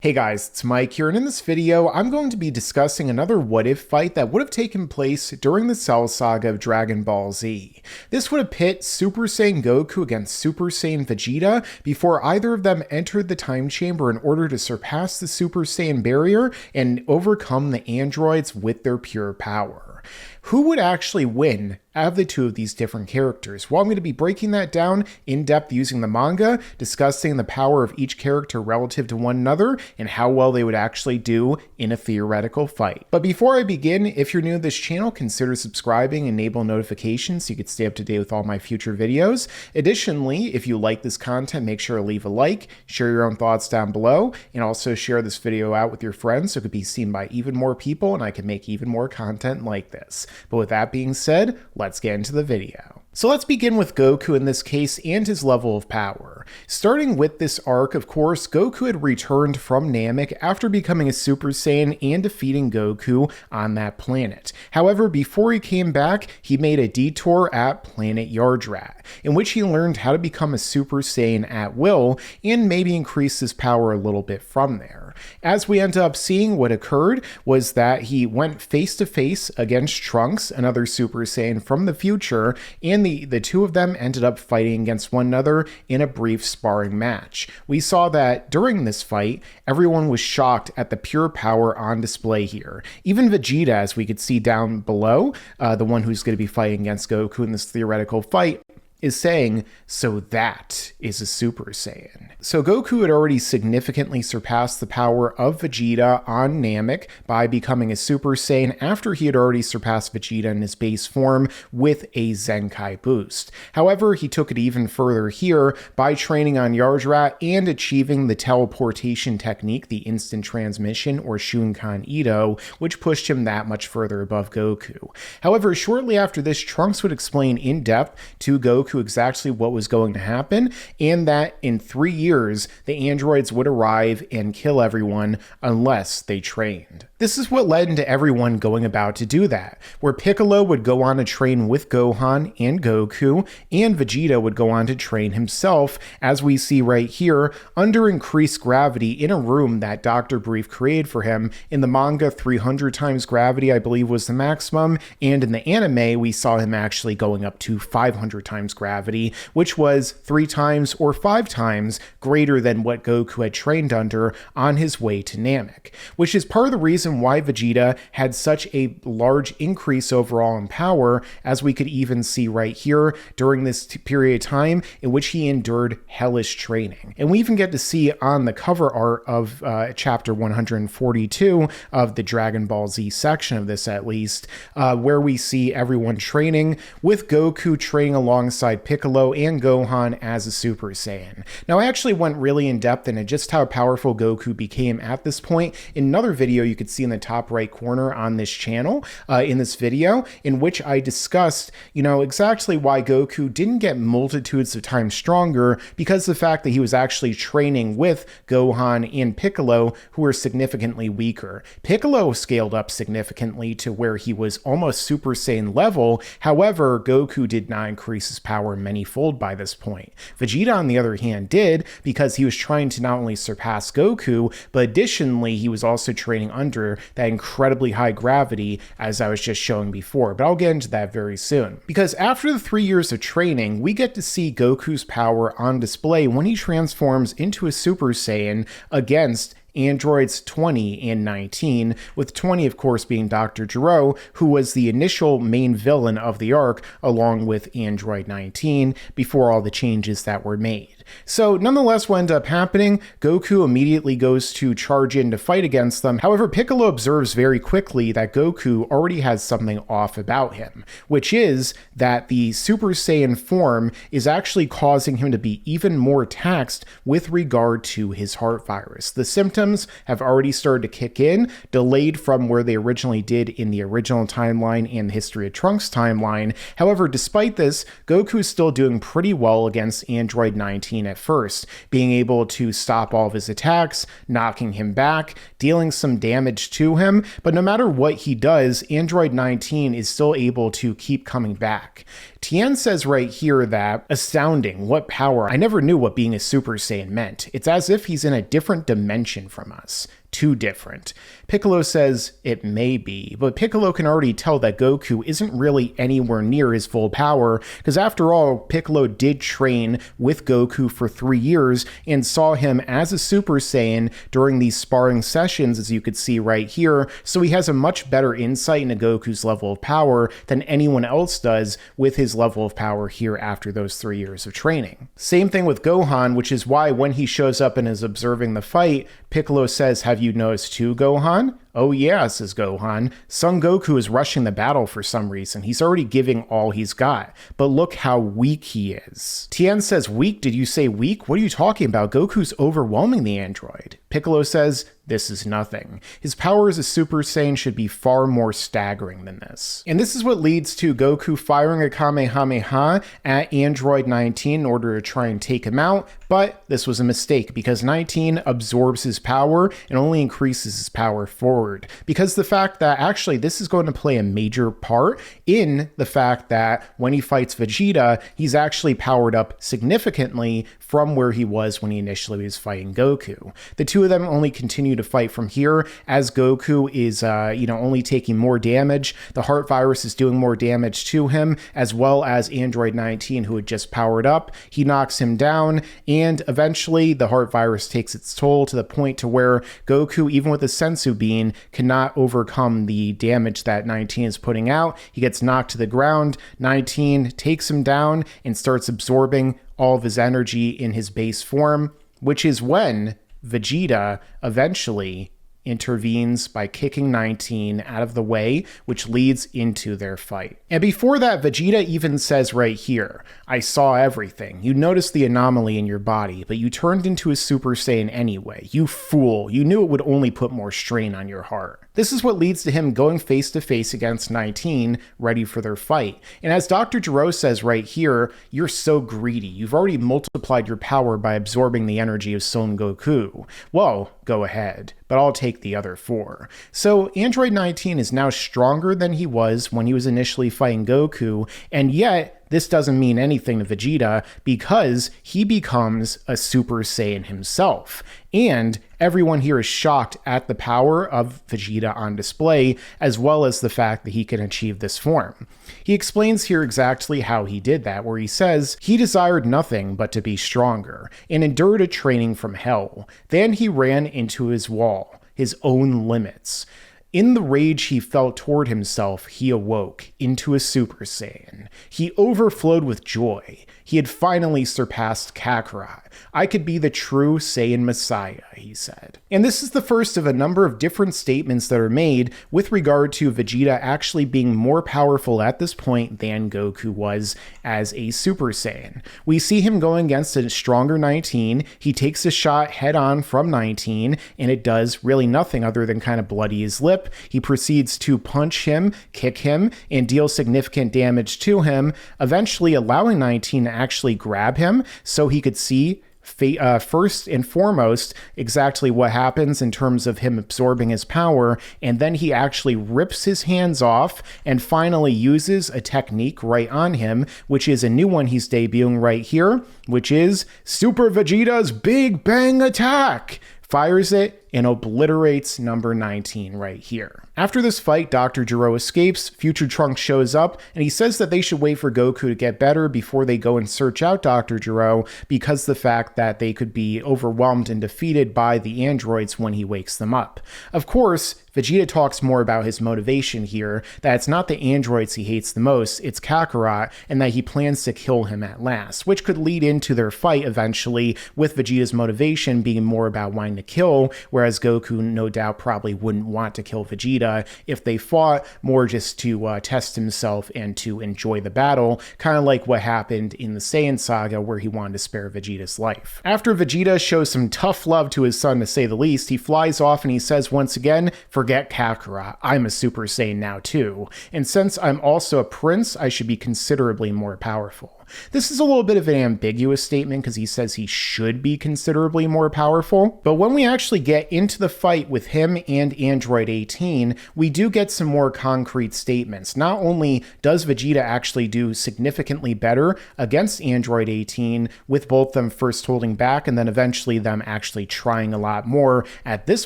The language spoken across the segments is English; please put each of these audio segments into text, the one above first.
Hey guys, it's Mike here, and in this video, I'm going to be discussing another what-if fight that would have taken place during the Cell Saga of Dragon Ball Z. This would have pit Super Saiyan Goku against Super Saiyan Vegeta before either of them entered the time chamber in order to surpass the Super Saiyan barrier and overcome the androids with their pure power. Who would actually win out of the two of these different characters? Well, I'm going to be breaking that down in depth using the manga, discussing the power of each character relative to one another, and how well they would actually do in a theoretical fight. But before I begin, if you're new to this channel, consider subscribing and enable notifications so you can stay up to date with all my future videos. Additionally, if you like this content, make sure to leave a like, share your own thoughts down below, and also share this video out with your friends so it could be seen by even more people and I can make even more content like this. But with that being said, let's get into the video. So let's begin with Goku in this case and his level of power. Starting with this arc, of course, Goku had returned from Namek after becoming a Super Saiyan and defeating Goku on that planet. However, before he came back, he made a detour at planet Yardrat, in which he learned how to become a Super Saiyan at will and maybe increase his power a little bit from there. As we end up seeing, what occurred was that he went face to face against Trunks, another Super Saiyan from the future, and the two of them ended up fighting against one another in a brief sparring match. We saw that during this fight, everyone was shocked at the pure power on display here. Even Vegeta, as we could see down below, the one who's going to be fighting against Goku in this theoretical fight, is saying, so that is a Super Saiyan. So Goku had already significantly surpassed the power of Vegeta on Namek by becoming a Super Saiyan after he had already surpassed Vegeta in his base form with a Zenkai boost. However, he took it even further here by training on Yardrat and achieving the teleportation technique, the instant transmission or Shunkan Ito, which pushed him that much further above Goku. However, shortly after this, Trunks would explain in depth to Goku exactly what was going to happen, and that in 3 years, the androids would arrive and kill everyone unless they trained. This is what led into everyone going about to do that, where Piccolo would go on to train with Gohan and Goku, and Vegeta would go on to train himself, as we see right here, under increased gravity in a room that Dr. Brief created for him. In the manga, 300 times gravity, I believe, was the maximum, and in the anime, we saw him actually going up to 500 times gravity, which was 3 times or 5 times greater than what Goku had trained under on his way to Namek, which is part of the reason why Vegeta had such a large increase overall in power, as we could even see right here during this period of time in which he endured hellish training. And we even get to see on the cover art of chapter 142 of the Dragon Ball Z section of this, at least, where we see everyone training, with Goku training alongside Piccolo and Gohan as a Super Saiyan. Now, I actually went really in depth into just how powerful Goku became at this point in another video you could see in the top right corner on this channel in this video, in which I discussed, exactly why Goku didn't get multitudes of times stronger, because of the fact that he was actually training with Gohan and Piccolo, who were significantly weaker. Piccolo scaled up significantly to where he was almost Super Saiyan level. However, Goku did not increase his power many-fold by this point. Vegeta, on the other hand, did, because he was trying to not only surpass Goku, but additionally, he was also training under that incredibly high gravity, as I was just showing before, but I'll get into that very soon. Because after the 3 years of training, we get to see Goku's power on display when he transforms into a Super Saiyan against androids 20 and 19, with 20 of course being Dr. Gero, who was the initial main villain of the arc, along with android 19, before all the changes that were made. So nonetheless, what ended up happening, Goku immediately goes to charge in to fight against them. However, Piccolo observes very quickly that Goku already has something off about him, which is that the Super Saiyan form is actually causing him to be even more taxed with regard to his heart virus. The symptoms have already started to kick in, delayed from where they originally did in the original timeline and the History of Trunks timeline. However, despite this, Goku is still doing pretty well against android 19 19 at first, being able to stop all of his attacks, knocking him back, dealing some damage to him, but no matter what he does, Android 19 is still able to keep coming back. Tien says right here that, astounding, what power, I never knew what being a Super Saiyan meant. It's as if he's in a different dimension from us. Too different. Piccolo says it may be, but Piccolo can already tell that Goku isn't really anywhere near his full power, because after all, Piccolo did train with Goku for 3 years and saw him as a Super Saiyan during these sparring sessions, as you could see right here, so he has a much better insight into Goku's level of power than anyone else does with his level of power here after those 3 years of training. Same thing with Gohan, which is why when he shows up and is observing the fight, Piccolo says, "Have you noticed too, Gohan?" "Oh yeah," says Gohan. "Son Goku is rushing the battle for some reason. He's already giving all he's got. But look how weak he is." Tien says, "Weak? Did you say weak? What are you talking about? Goku's overwhelming the android." Piccolo says, "This is nothing. His power as a Super Saiyan should be far more staggering than this." And this is what leads to Goku firing a Kamehameha at Android 19 in order to try and take him out, but this was a mistake because 19 absorbs his power and only increases his power forward. Because the fact that actually this is going to play a major part in the fact that when he fights Vegeta, he's actually powered up significantly from where he was when he initially was fighting Goku. The two of them only continue to fight from here as Goku is, only taking more damage. The heart virus is doing more damage to him, as well as Android 19, who had just powered up. He knocks him down, and eventually the heart virus takes its toll to the point to where Goku, even with a Sensu Bean, cannot overcome the damage that 19 is putting out. He gets knocked to the ground. 19 takes him down and starts absorbing all of his energy in his base form, which is when Vegeta eventually intervenes by kicking 19 out of the way, which leads into their fight. And before that, Vegeta even says right here, "I saw everything. You noticed the anomaly in your body, but you turned into a Super Saiyan anyway. You fool. You knew it would only put more strain on your heart." This is what leads to him going face to face against 19, ready for their fight. And as Dr. Gero says right here, "You're so greedy. You've already multiplied your power by absorbing the energy of Son Goku. Well, go ahead, but I'll take the other 4. So Android 19 is now stronger than he was when he was initially fighting Goku, and yet this doesn't mean anything to Vegeta because he becomes a Super Saiyan himself. And everyone here is shocked at the power of Vegeta on display, as well as the fact that he can achieve this form. He explains here exactly how he did that, where he says, "He desired nothing but to be stronger, and endured a training from hell. Then he ran into his wall, his own limits. In the rage he felt toward himself, he awoke into a Super Saiyan. He overflowed with joy. He had finally surpassed Kakarot. I could be the true Saiyan Messiah," he said. And this is the first of a number of different statements that are made with regard to Vegeta actually being more powerful at this point than Goku was as a Super Saiyan. We see him going against a stronger 19. He takes a shot head on from 19, and it does really nothing other than kind of bloody his lip. He proceeds to punch him, kick him, and deal significant damage to him, eventually allowing 19 to actually grab him so he could see first and foremost exactly what happens in terms of him absorbing his power, and then he actually rips his hands off and finally uses a technique right on him, which is a new one he's debuting right here, which is Super Vegeta's Big Bang Attack. Fires it and obliterates number 19 right here. After this fight, Dr. Gero escapes, Future Trunks shows up, and he says that they should wait for Goku to get better before they go and search out Dr. Gero, because the fact that they could be overwhelmed and defeated by the androids when he wakes them up. Of course, Vegeta talks more about his motivation here, that it's not the androids he hates the most, it's Kakarot, and that he plans to kill him at last, which could lead into their fight eventually, with Vegeta's motivation being more about wanting to kill, whereas Goku no doubt probably wouldn't want to kill Vegeta if they fought, more just to test himself and to enjoy the battle, kind of like what happened in the Saiyan saga where he wanted to spare Vegeta's life. After Vegeta shows some tough love to his son to say the least, he flies off and he says once again, "Forget Kakarot, I'm a Super Saiyan now too, and since I'm also a prince, I should be considerably more powerful." This is a little bit of an ambiguous statement because he says he should be considerably more powerful, but when we actually get into the fight with him and Android 18, we do get some more concrete statements. Not only does Vegeta actually do significantly better against Android 18, with both them first holding back and then eventually them actually trying a lot more at this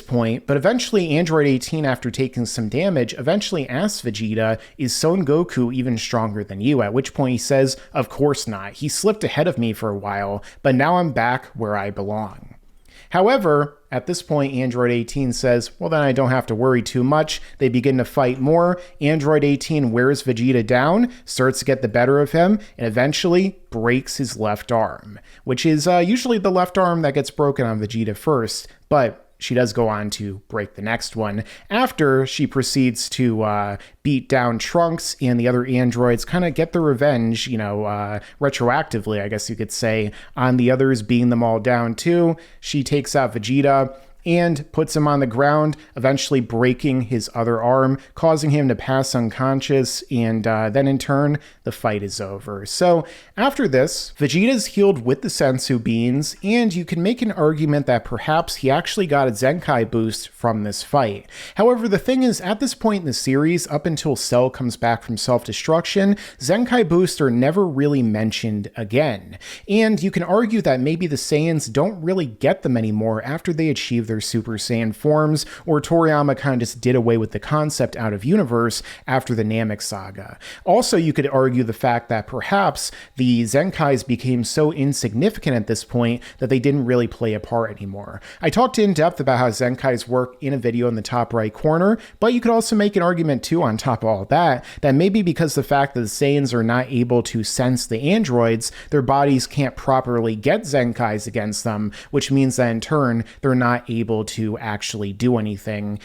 point, but eventually Android 18, after taking some damage, eventually asks Vegeta, is Son Goku even stronger than you? At which point he says, of course not. He slipped ahead of me for a while, but now I'm back where I belong. However, at this point, Android 18 says, well, then I don't have to worry too much. They begin to fight more. Android 18 wears Vegeta down, starts to get the better of him, and eventually breaks his left arm, which is usually the left arm that gets broken on Vegeta first, but she does go on to break the next one after she proceeds to beat down Trunks and the other androids, kind of get the revenge, retroactively, I guess you could say, on the others, beating them all down too. She takes out Vegeta and puts him on the ground, eventually breaking his other arm, causing him to pass unconscious, and then in turn, the fight is over. So after this, Vegeta's healed with the Senzu beans, and you can make an argument that perhaps he actually got a Zenkai boost from this fight. However, the thing is, at this point in the series, up until Cell comes back from self-destruction, Zenkai boosts are never really mentioned again. And you can argue that maybe the Saiyans don't really get them anymore after they achieve their Super Saiyan forms, or Toriyama kind of just did away with the concept out of universe after the Namek saga. Also, you could argue the fact that perhaps the Zenkais became so insignificant at this point that they didn't really play a part anymore. I talked in depth about how Zenkais work in a video in the top right corner, but you could also make an argument too on top of all that maybe because the fact that the Saiyans are not able to sense the androids, their bodies can't properly get Zenkais against them, which means that in turn, they're not able to actually do anything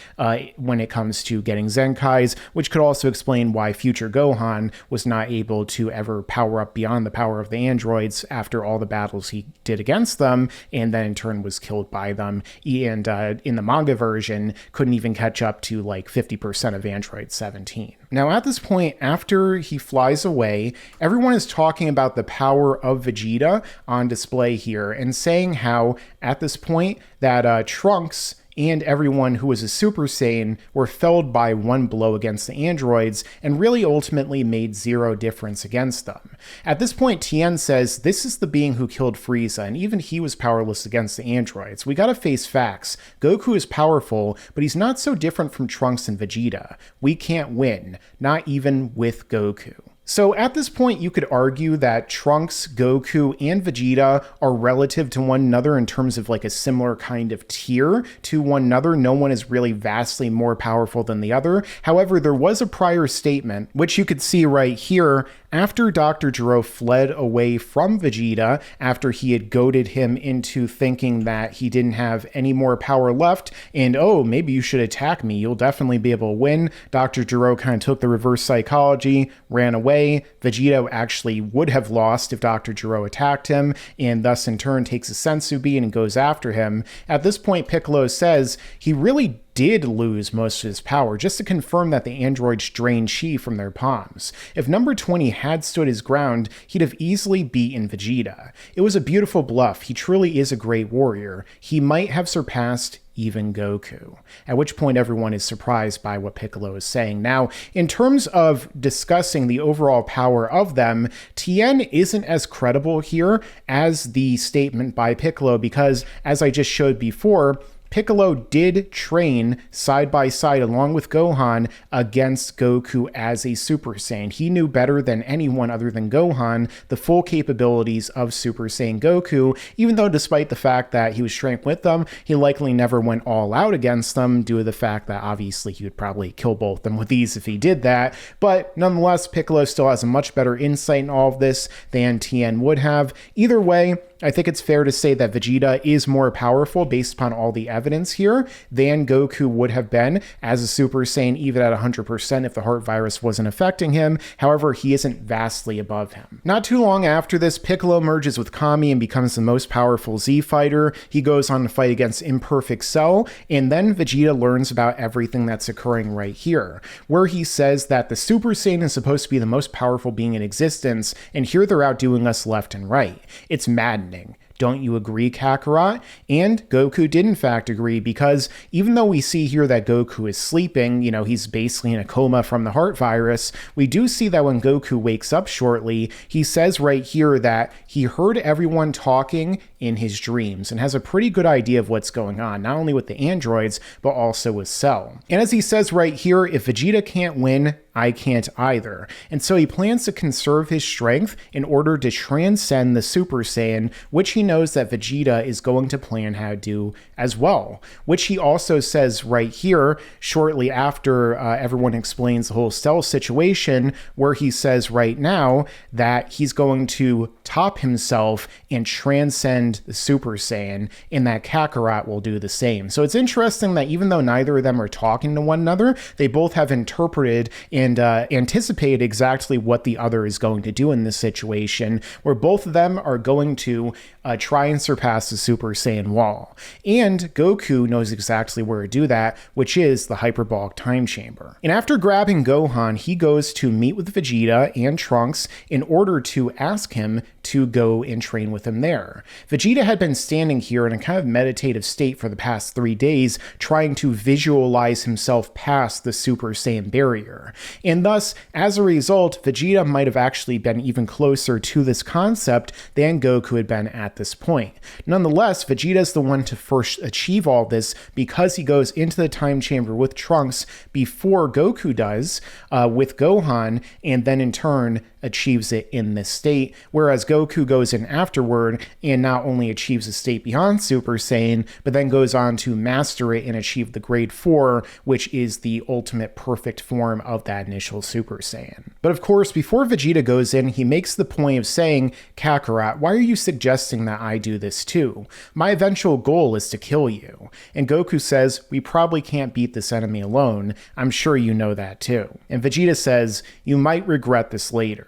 when it comes to getting Zenkais, which could also explain why future Gohan was not able to ever power up beyond the power of the androids after all the battles he did against them, and then in turn was killed by them, and in the manga version couldn't even catch up to like 50% of Android 17. Now at this point, after he flies away, everyone is talking about the power of Vegeta on display here and saying how at this point that Trunks and everyone who was a Super Saiyan were felled by one blow against the androids and really ultimately made zero difference against them. At this point, Tien says this is the being who killed Frieza, and even he was powerless against the androids. We gotta face facts. Goku is powerful, but he's not so different from Trunks and Vegeta. We can't win, not even with Goku. So at this point, you could argue that Trunks, Goku, and Vegeta are relative to one another in terms of like a similar kind of tier to one another. No one is really vastly more powerful than the other. However, there was a prior statement, which you could see right here, after Dr. Gero fled away from Vegeta, after he had goaded him into thinking that he didn't have any more power left, and oh, maybe you should attack me, you'll definitely be able to win. Dr. Gero kind of took the reverse psychology, ran away. Vegeta actually would have lost if Dr. Gero attacked him, and thus in turn takes a Senzu bean and goes after him. At this point, Piccolo says he really did lose most of his power, just to confirm that the androids drained chi from their palms. If number 20 had stood his ground, he'd have easily beaten Vegeta. It was a beautiful bluff. He truly is a great warrior. He might have surpassed even Goku. At which point everyone is surprised by what Piccolo is saying. Now, in terms of discussing the overall power of them, Tien isn't as credible here as the statement by Piccolo because, as I just showed before, Piccolo did train side by side along with Gohan against Goku as a Super Saiyan. He knew better than anyone other than Gohan the full capabilities of Super Saiyan Goku, even though despite the fact that he was training with them, he likely never went all out against them due to the fact that obviously he would probably kill both of them with ease if he did that. But nonetheless, Piccolo still has a much better insight in all of this than Tien would have. Either way, I think it's fair to say that Vegeta is more powerful based upon all the evidence here than Goku would have been as a Super Saiyan, even at 100% if the heart virus wasn't affecting him. However, he isn't vastly above him. Not too long after this, Piccolo merges with Kami and becomes the most powerful Z fighter. He goes on to fight against Imperfect Cell, and then Vegeta learns about everything that's occurring right here, where he says that the Super Saiyan is supposed to be the most powerful being in existence, and here they're outdoing us left and right. It's maddening. Don't you agree, Kakarot? And Goku did in fact agree, because even though we see here that Goku is sleeping, he's basically in a coma from the heart virus, we do see that when Goku wakes up shortly, he says right here that he heard everyone talking in his dreams and has a pretty good idea of what's going on, not only with the androids, but also with Cell. And as he says right here, if Vegeta can't win, I can't either. And so he plans to conserve his strength in order to transcend the Super Saiyan, which he knows that Vegeta is going to plan how to do as well, which he also says right here shortly after everyone explains the whole Cell situation, where he says right now that he's going to top himself and transcend the Super Saiyan, and that Kakarot will do the same. So it's interesting that even though neither of them are talking to one another, they both have interpreted and anticipated exactly what the other is going to do in this situation, where both of them are going to try and surpass the Super Saiyan wall. And Goku knows exactly where to do that, which is the hyperbolic time chamber. And after grabbing Gohan, he goes to meet with Vegeta and Trunks in order to ask him to go and train with him there. Vegeta had been standing here in a kind of meditative state for the past 3 days, trying to visualize himself past the Super Saiyan barrier. And thus, as a result, Vegeta might have actually been even closer to this concept than Goku had been at this point. Nonetheless, Vegeta is the one to first achieve all this, because he goes into the time chamber with Trunks before Goku does with Gohan, and then in turn achieves it in this state, whereas Goku goes in afterward and not only achieves a state beyond Super Saiyan, but then goes on to master it and achieve the grade 4, which is the ultimate perfect form of that initial Super Saiyan. But of course, before Vegeta goes in, he makes the point of saying, Kakarot, why are you suggesting that I do this too? My eventual goal is to kill you. And Goku says, we probably can't beat this enemy alone. I'm sure you know that too. And Vegeta says, you might regret this later.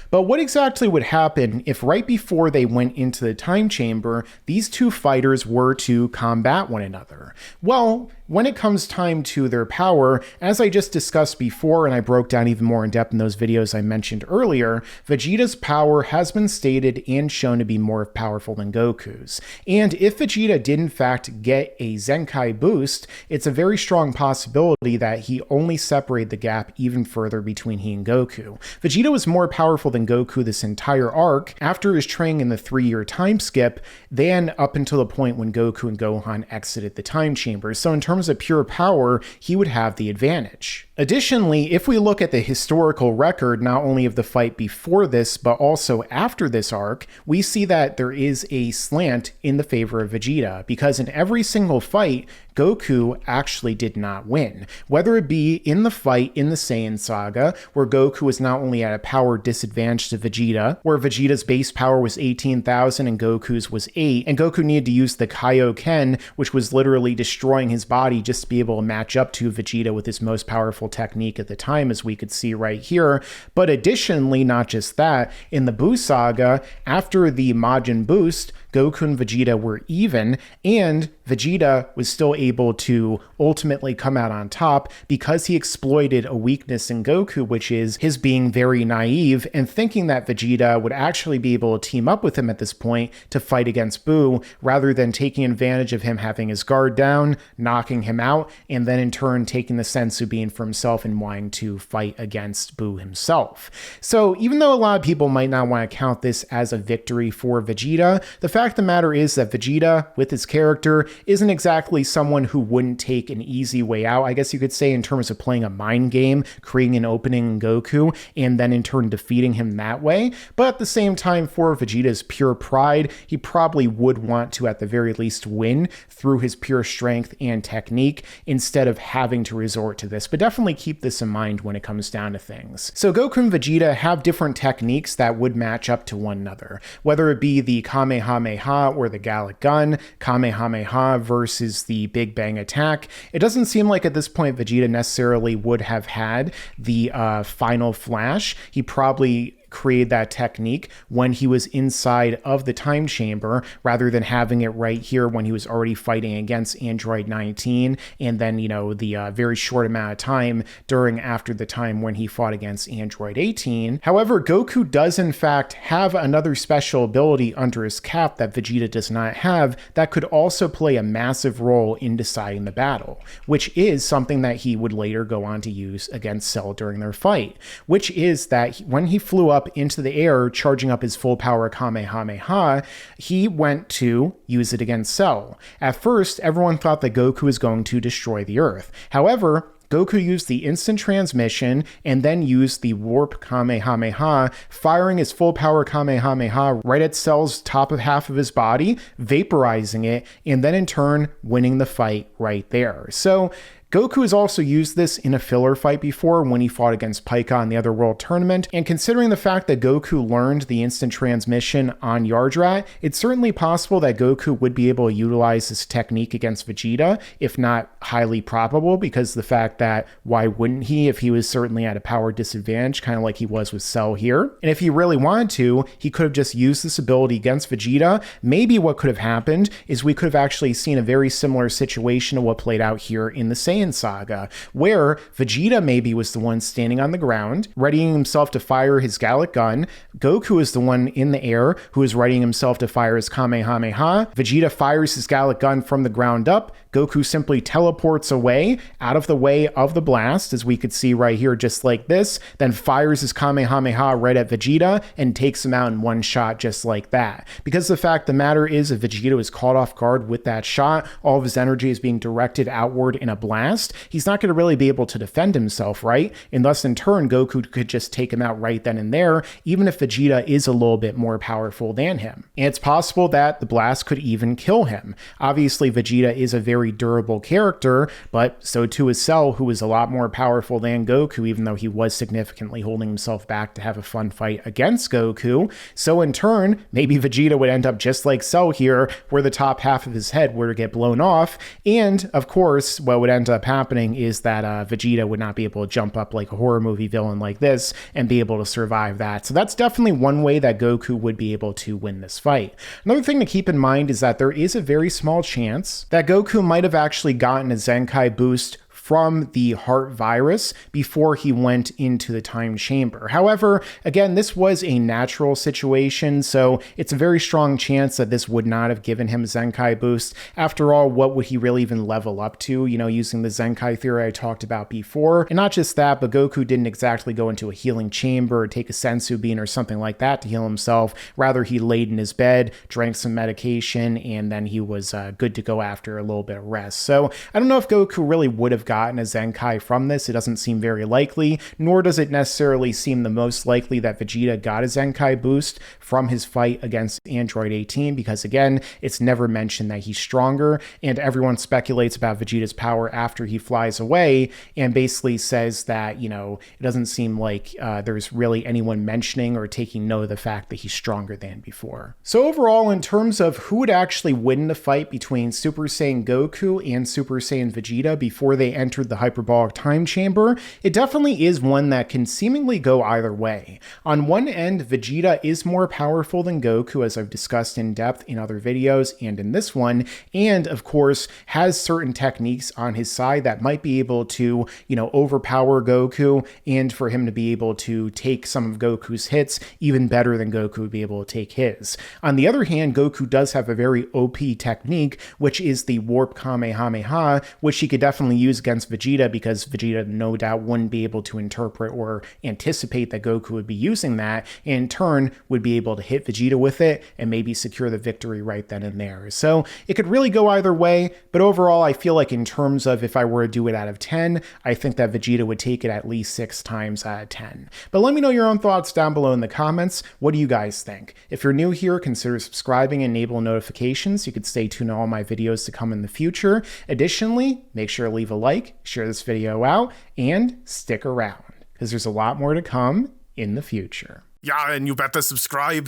But what exactly would happen if right before they went into the time chamber, these two fighters were to combat one another? Well, when it comes time to their power, as I just discussed before, and I broke down even more in depth in those videos I mentioned earlier, Vegeta's power has been stated and shown to be more powerful than Goku's. And if Vegeta did in fact get a Zenkai boost, it's a very strong possibility that he only separated the gap even further between he and Goku. Vegeta was more powerful than Goku this entire arc after his training in the 3-year time skip than up until the point when Goku and Gohan exited the time chamber. So in terms of pure power, he would have the advantage. Additionally, if we look at the historical record, not only of the fight before this, but also after this arc, we see that there is a slant in the favor of Vegeta, because in every single fight, Goku actually did not win. Whether it be in the fight in the Saiyan Saga, where Goku was not only at a power disadvantage to Vegeta, where Vegeta's base power was 18,000 and Goku's was 8, and Goku needed to use the Kaioken, which was literally destroying his body just to be able to match up to Vegeta with his most powerful technique at the time, as we could see right here. But additionally, not just that, in the Buu Saga, after the Majin boost, Goku and Vegeta were even, and Vegeta was still able to ultimately come out on top because he exploited a weakness in Goku, which is his being very naive and thinking that Vegeta would actually be able to team up with him at this point to fight against Buu, rather than taking advantage of him having his guard down, knocking him out, and then in turn taking the Senzu Bean for himself and wanting to fight against Buu himself. So even though a lot of people might not want to count this as a victory for Vegeta, the fact of the matter is that Vegeta, with his character, isn't exactly someone who wouldn't take an easy way out, I guess you could say, in terms of playing a mind game, creating an opening in Goku, and then in turn defeating him that way. But at the same time, for Vegeta's pure pride, he probably would want to at the very least win through his pure strength and technique instead of having to resort to this. But definitely keep this in mind when it comes down to things. So Goku and Vegeta have different techniques that would match up to one another, whether it be the Kamehameha or the Gallic Gun, Kamehameha versus the Big Bang attack. It doesn't seem like at this point Vegeta necessarily would have had the final flash. He probably create that technique when he was inside of the time chamber rather than having it right here when he was already fighting against Android 19 and then, the very short amount of time after the time when he fought against Android 18. However, Goku does in fact have another special ability under his cap that Vegeta does not have that could also play a massive role in deciding the battle, which is something that he would later go on to use against Cell during their fight, which is that when he flew up into the air, charging up his full power Kamehameha, he went to use it against Cell. At first, everyone thought that Goku was going to destroy the Earth. However, Goku used the instant transmission and then used the warp Kamehameha, firing his full power Kamehameha right at Cell's top of half of his body, vaporizing it, and then in turn winning the fight right there. So Goku has also used this in a filler fight before when he fought against Pica in the Other World Tournament, and considering the fact that Goku learned the instant transmission on Yardrat, it's certainly possible that Goku would be able to utilize this technique against Vegeta, if not highly probable, because the fact that why wouldn't he if he was certainly at a power disadvantage, kind of like he was with Cell here. And if he really wanted to, he could have just used this ability against Vegeta. Maybe what could have happened is we could have actually seen a very similar situation to what played out here in the Saiyan Saga, where Vegeta maybe was the one standing on the ground, readying himself to fire his Gallic gun. Goku is the one in the air who is readying himself to fire his Kamehameha. Vegeta fires his Gallic gun from the ground up. Goku simply teleports away, out of the way of the blast, as we could see right here, just like this, then fires his Kamehameha right at Vegeta and takes him out in one shot just like that. Because the fact of the matter is, if Vegeta was caught off guard with that shot, all of his energy is being directed outward in a blast, he's not going to really be able to defend himself, right? And thus, in turn, Goku could just take him out right then and there, even if Vegeta is a little bit more powerful than him. And it's possible that the blast could even kill him. Obviously, Vegeta is a very durable character, but so too is Cell, who is a lot more powerful than Goku, even though he was significantly holding himself back to have a fun fight against Goku. So in turn, maybe Vegeta would end up just like Cell here, where the top half of his head were to get blown off. And of course, what would end up happening is that Vegeta would not be able to jump up like a horror movie villain like this and be able to survive that. So that's definitely one way that Goku would be able to win this fight. Another thing to keep in mind is that there is a very small chance that Goku might have actually gotten a Zenkai boost from the heart virus before he went into the time chamber. However, again, this was a natural situation, so it's a very strong chance that this would not have given him a Zenkai boost. After all, what would he really even level up to, using the Zenkai theory I talked about before? And not just that, but Goku didn't exactly go into a healing chamber or take a sensu bean or something like that to heal himself. Rather, he laid in his bed, drank some medication, and then he was good to go after a little bit of rest. So I don't know if Goku really would have gotten a Zenkai from this. It doesn't seem very likely, nor does it necessarily seem the most likely that Vegeta got a Zenkai boost from his fight against Android 18, because again, it's never mentioned that he's stronger, and everyone speculates about Vegeta's power after he flies away, and basically says that, it doesn't seem like there's really anyone mentioning or taking note of the fact that he's stronger than before. So overall, in terms of who would actually win the fight between Super Saiyan Goku and Super Saiyan Vegeta before they entered the hyperbolic time chamber, it definitely is one that can seemingly go either way. On one end, Vegeta is more powerful than Goku, as I've discussed in depth in other videos and in this one, and of course has certain techniques on his side that might be able to, overpower Goku, and for him to be able to take some of Goku's hits even better than Goku would be able to take his. On the other hand, Goku does have a very OP technique, which is the Warp Kamehameha, which he could definitely use against Vegeta, because Vegeta no doubt wouldn't be able to interpret or anticipate that Goku would be using that, and in turn would be able to hit Vegeta with it and maybe secure the victory right then and there. So it could really go either way, but overall I feel like in terms of if I were to do it out of 10, I think that Vegeta would take it at least 6 times out of 10. But let me know your own thoughts down below in the comments. What do you guys think? If you're new here, consider subscribing and enable notifications so you could stay tuned to all my videos to come in the future. Additionally, make sure to leave a like, share this video out, and stick around, because there's a lot more to come in the future. Yeah, and you better subscribe.